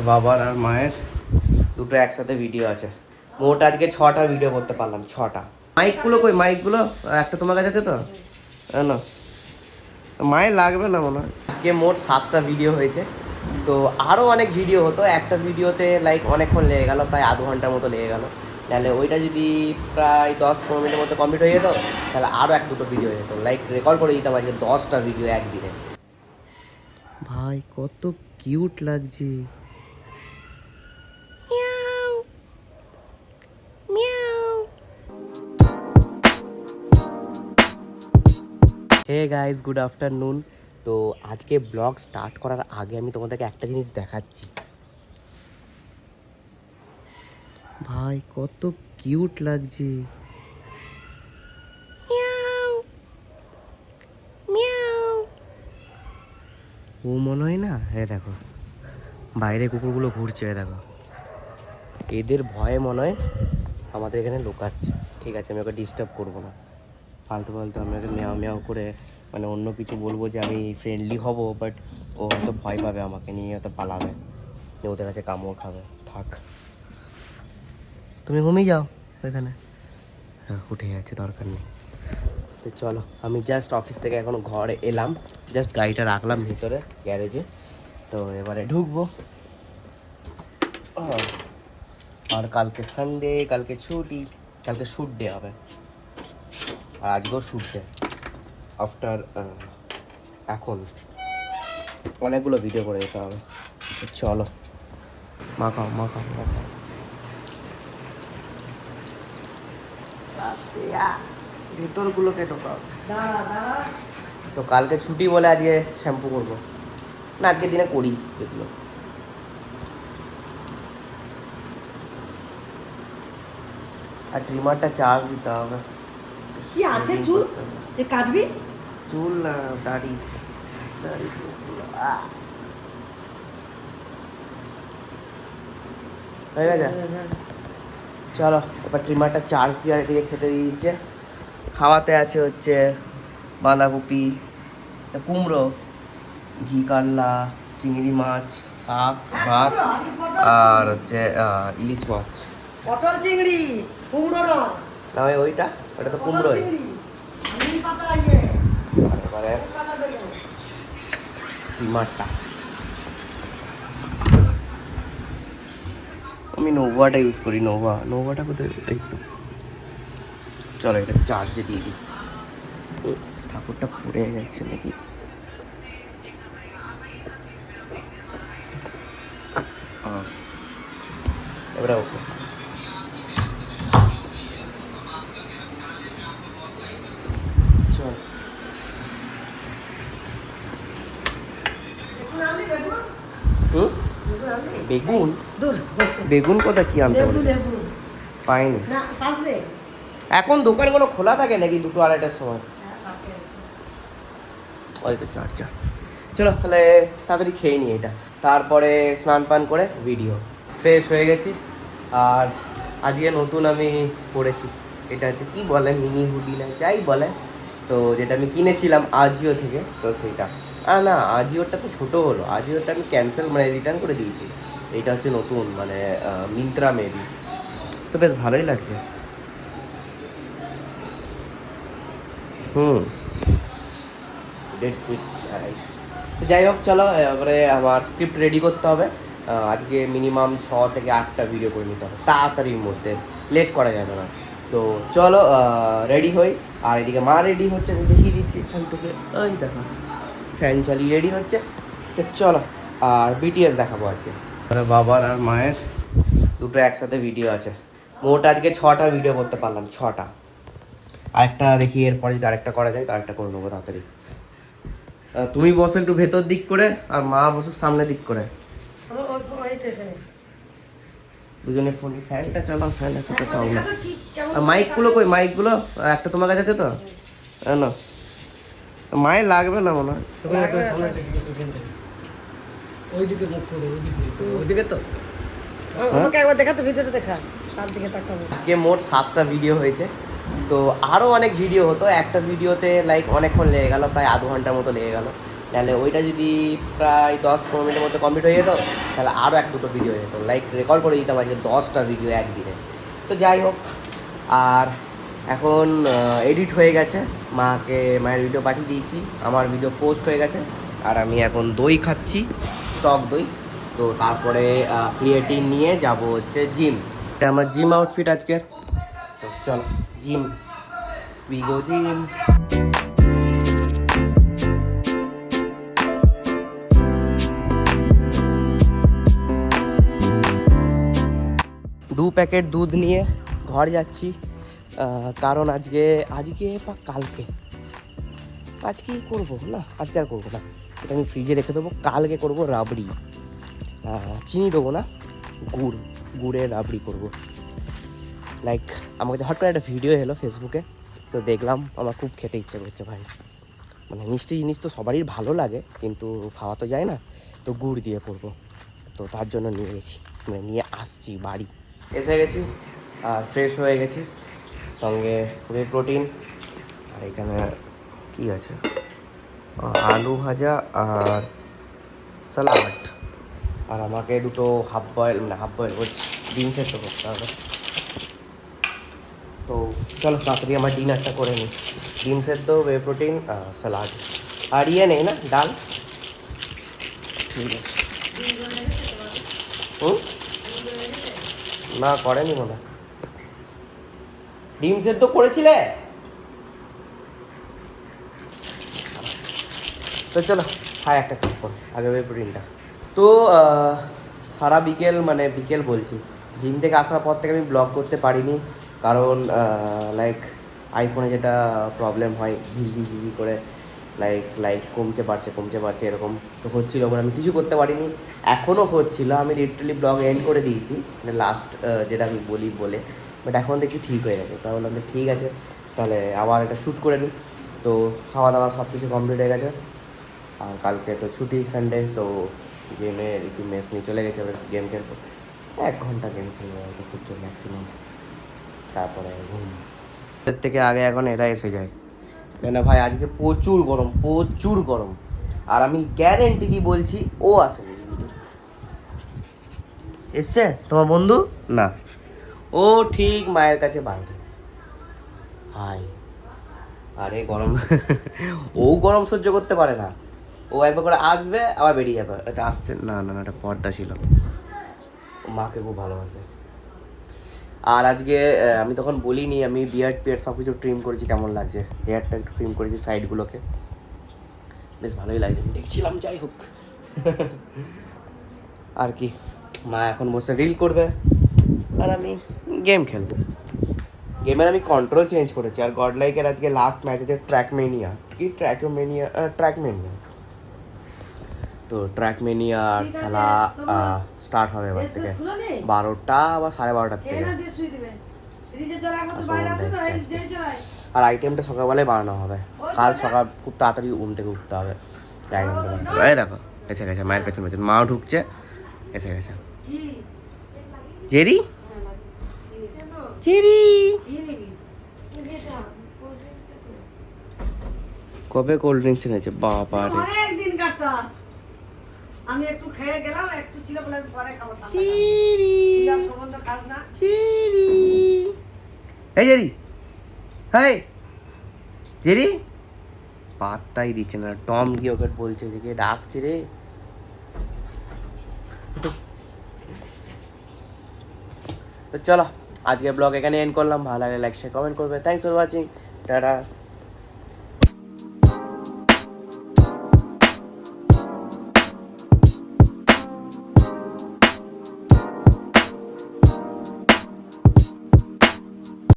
বাবার আর মায়ের দুটো একসাথে ভিডিও আছে। মোট আজকে 6টা ভিডিও করতে পারলাম, 6টা। মাইকগুলো কই? মাইকগুলো একটা তোমার কাছে আছে তো? না, মায়ের লাগবে না মনে হয়। আজকে মোট 7টা ভিডিও হয়েছে। তো আরও অনেক ভিডিও হতো, একটা ভিডিওতে লাইক অনেকক্ষণ লেগে গেল, প্রায় আধ ঘন্টার মতো লেগে গেল। তাহলে ওইটা যদি প্রায় 10-15 মিনিটের মধ্যে কমপ্লিট হয়ে যেত, তাহলে আরও 1-2টো ভিডিও হয়ে যেত। লাইক রেকর্ড করে দিতাম আজকে 10টা ভিডিও একদিনে। ভাই কত কিউট লাগছে। Hey guys, good afternoon. তো আজকে ব্লগ স্টার্ট করার আগে আমি তোমাদেরকে একটা জিনিস দেখাচ্ছি। ভাই কত কিউট লাগছে। ও মনে হয় না, হ্যাঁ দেখো বাইরে কুকুরগুলো ঘুরছে, দেখো এদের ভয়ে মনে হয় আমাদের এখানে লুকাচ্ছে। ঠিক আছে, আমি ওকে ডিস্টার্ব করবো না। ফালতু ফালতু আমি ওকে মেয়াও মেয়াও করে মানে অন্য কিছু বলবো যে আমি ফ্রেন্ডলি হব, বাট ও হয়তো ভয় পাবে, আমাকে নিয়ে হয়তো পালাবে, ওদের কাছে কামড় খাবে। থাক, তুমি ঘুমিয়ে যাও ওইখানে। হ্যাঁ, উঠে যাচ্ছে, দরকার নেই। তো চলো, আমি জাস্ট অফিস থেকে এখন ঘরে এলাম, জাস্ট গাড়িটা রাখলাম ভিতরে গ্যারেজে। তো এবারে ঢুকবো। আর কালকে সানডে, কালকে ছুটি, কালকে শ্যুট ডে হবে। আর আজকেও শ্যুট ডে। আফটার এখন অনেকগুলো ভিডিও করে যেতে হবে। চলো, মাখাও মাখাও মাখাও। ভেতরগুলোকে ঢোকাও। তো কালকে ছুটি বলে আজকে শ্যাম্পু করবো না, আজকে দিনে করি এগুলো। আর ট্রিমারটা চার্জ দিতে হবে। কি আছে চুল যে কাটবি? চুল না, দাড়ি। হয়ে গেছে। চলো এবার ট্রিমারটা চার্জ দিয়ে আর এদিকে খেতে দিয়ে দিচ্ছে। খাওয়াতে আছে হচ্ছে বাঁধাকপি, কুমড়ো, ঘি কারলা, চিংড়ি মাছ, শাক, ভাত, আর হচ্ছে ইলিশ মাছ। পটল চিংড়ি, কুমড়ো নয়। না ওইটা তো কুমড়োই। এবারে ট্রিমারটা আমি নোভাটা ইউজ করি। নোভাটা কোথায়? এই তো। চলো এটা চার্জে দিয়ে দিই। ঠাকুরটা পড়ে যাচ্ছে নাকি? এবারে ওকে। চল বেগুন, বেগুন কোথা কি আনতে বলছে? পাইনি এখন। দোকানগুলো খোলা থাকে নাকি 2-2-2:30টার সময়? ওই তো চার্জা। চলো তাহলে তাড়াতাড়ি খেয়ে নিই এটা, তারপরে স্নান পান করে ভিডিও। ফ্রেশ হয়ে গেছি। আর আজকে নতুন আমি পড়েছি, এটা হচ্ছে কি বলে, মিনি হুডি না যাই বলে। তো যেটা আমি কিনেছিলাম আজিও থেকে, তো সেইটা। না, আজিওরটা তো ছোটো হলো, আজিওরটা আমি ক্যান্সেল মানে রিটার্ন করে দিয়েছি। এইটা হচ্ছে নতুন, মানে মিন্ত্রা মেবি। তো বেশ ভালোই লাগছে। যাই হোক, চলো এবারে আমার স্ক্রিপ্ট রেডি করতে হবে। আজকে মিনিমাম 6 থেকে 8টা ভিডিও করে নিতে হবে তাড়াতাড়ির মধ্যে, লেট করা যাবে না। তো চলো রেডি হই। আর এদিকে মা রেডি হচ্ছে, আমি দেখিয়ে দিচ্ছি এখান থেকে। ওই দেখো ফ্যান চালিয়ে রেডি হচ্ছে। তো চলো, আর বিটিএস দেখাবো আজকে। বাবার আর মায়ের দুটো একসাথে ভিডিও আছে। মোট আজকে 6টা ভিডিও করতে পারলাম, 6টা। আরেকটা দেখি, এরপরে যদি আরেকটা করা যায় তো আরেকটা করে নেবো তাড়াতাড়ি। তুমি বসো একটু ভেতর দিক করে, আর মা বসো সামনে দিক করে। দুজনে ফোন, ফ্যানটা চালাও, ফ্যানের সাথে চাও না। আর মাইকগুলো কই? মাইকগুলো একটা তোমার কাছে আছে তো? না, মায়ের লাগবে না মনে হয়। ওইদিকে তো। একবার দেখা তো, ভিডিওটা দেখা, তার দিকে তাকাবো। আজকে মোট 7টা ভিডিও হয়েছে। তো আরও অনেক ভিডিও হতো, একটা ভিডিওতে লাইক অনেকক্ষণ লেগে গেল, প্রায় আধ ঘন্টার মতো লেগে গেল। নাহলে ওইটা যদি প্রায় 10-15 মিনিটের মধ্যে কমপ্লিট হয়ে যেত তাহলে আরও 1-2টো ভিডিও হয়ে যেত, লাইক রেকর্ড করে দিতাম আজকে 10টা ভিডিও একদিনে। তো যাই হোক, আর এখন এডিট হয়ে গেছে, মায়ের ভিডিও পাঠিয়ে দিয়েছি, আমার ভিডিও পোস্ট হয়ে গেছে। আর আমি এখন দই খাচ্ছি, টক দই। তো তারপরে ক্রিয়েটিন নিয়ে যাব হচ্ছে জিম। এটা আমার জিম আউটফিট আজকের। তো চলো gym, we go gym. 2 packet দুধ নিয়ে ঘর যাচ্ছি, কারণ আজকে বা আজকেই করবো না, আজকে আর করবো না, এটা আমি ফ্রিজে রেখে দেবো। কালকে করবো রাবড়ি, চিনি দেবো না, গুড়ের রাবড়ি করবো। লাইক আমার কাছে হট করে একটা ভিডিও এলো ফেসবুকে, তো দেখলাম, আমার খুব খেতে ইচ্ছে করছে ভাই। মানে মিষ্টি জিনিস তো সবারই ভালো লাগে, কিন্তু খাওয়া তো যায় না, তো গুড় দিয়ে করবো। তো তার জন্য নিয়ে গেছি, মানে নিয়ে আসছি বাড়ি। এসে গেছি আর ফ্রেশ হয়ে গেছি, সঙ্গে वे প্রোটিন, আর এখানে কি আছে, আলু ভাজা আর স্যালাড। আর আমাকে দুটো হাফ বয়েল বলছি, ডিম সেদ্ধ করতে হবে। তো চলো তাড়াতাড়ি আমার ডিনারটা করে নিই। ডিম সেদ্ধ, वे প্রোটিন, স্যালাড। আর ইয়ে নেই না, ডাল? ঠিক আছে। না করেনি মনে হয়। ডিম সেদ্ধ করেছিলে? তো চলো খাই একটা টুক করে, আগে ওই প্রোটিনটা। তো সারা বিকেল, মানে বিকেল বলছি, জিম থেকে আসার পর থেকে আমি ব্লগ করতে পারিনি, কারণ লাইক আইফোনে যেটা প্রবলেম হয়, ঝিঝি করে লাইক কমছে বাড়ছে এরকম তো হচ্ছিলো, মানে আমি কিছু করতে পারিনি। এখনও হচ্ছিলো, আমি লিটারালি ব্লগ এন্ড করে দিয়েছি, মানে লাস্ট যেটা আমি বলে, বাট এখন দেখছি ঠিক হয়ে গেছে। তাহলে আমি ঠিক আছে, তাহলে আবার এটা শ্যুট করে নিই। তো খাওয়া দাওয়া সব কিছু কমপ্লিট হয়ে গেছে, আর কালকে তো ছুটি, সানডে, তো গেমের একটু মেস নিয়ে চলে গেছে, এবার গেম খেলবো, 1 ঘন্টা গেম খেলবো হয়তো খুব জোর ম্যাক্সিমাম, তারপরে ঘুম। এর থেকে আগে এখন এরা এসে যায়, কেন ভাই আজকে প্রচুর গরম, আর আমি গ্যারেন্টি দিয়ে বলছি ও আসেনি। এসছে তোমার বন্ধু? না, ও ঠিক মায়ের কাছে বাইরে। হাই, আরে গরম ও গরম সহ্য করতে পারে না, ও একবার করে আসবে আবার বেরিয়ে যাবে। এটা আসছে না, এটা পর্দা ছিল। ও মাকে খুব ভালোবাসে। আর আজকে আমি তখন বলিনি, আমি বিয়ার্ড সব কিছু ট্রিম করেছি, কেমন লাগছে হেয়ারটা একটু ট্রিম করেছি, সাইডগুলোকে বেশ ভালোই লাগছে, দেখছিলাম। যাই হোক আর কি, মা এখন বসে রিল করবে আর আমি গেম খেলবো। গেমের আমি কন্ট্রোল চেঞ্জ করেছি। আর গডলাইকের আজকে লাস্ট ম্যাচ আছে ট্র্যাকমেনিয়া, তো ট্র্যাকমেনিয়া খেলা স্টার্ট হবে এবার থেকে 12টা বা 12:30 থেকে। আর আইটেমটা সকালবেলায় বানানো হবে, কাল সকাল খুব তাড়াতাড়ি ঘুম থেকে উঠতে হবে। এই দেখো এসে গেছে, মায়ের পেছন মাও ঢুকছে, এসে গেছে। জেরি কবে কোল্ড ড্রিঙ্কস এনেছে বাবা রে? অনেকদিন কাটা, আমি একটু খেয়ে গেলাম, একটু ছিল বলে আমি পরে খাবো। সম্বন্ধ কাজ না। এই জেরি, হাই জেরি, পাত্তাই দিচ্ছে না। টম গিয়ে ওকে বলছে যে কে ডাকছে রে। তো চলো আজকে ব্লগ এখানে এন্ড করলাম। ভালো লাগলে লাইক শেয়ার কমেন্ট করবে। Thanks for watching, tata.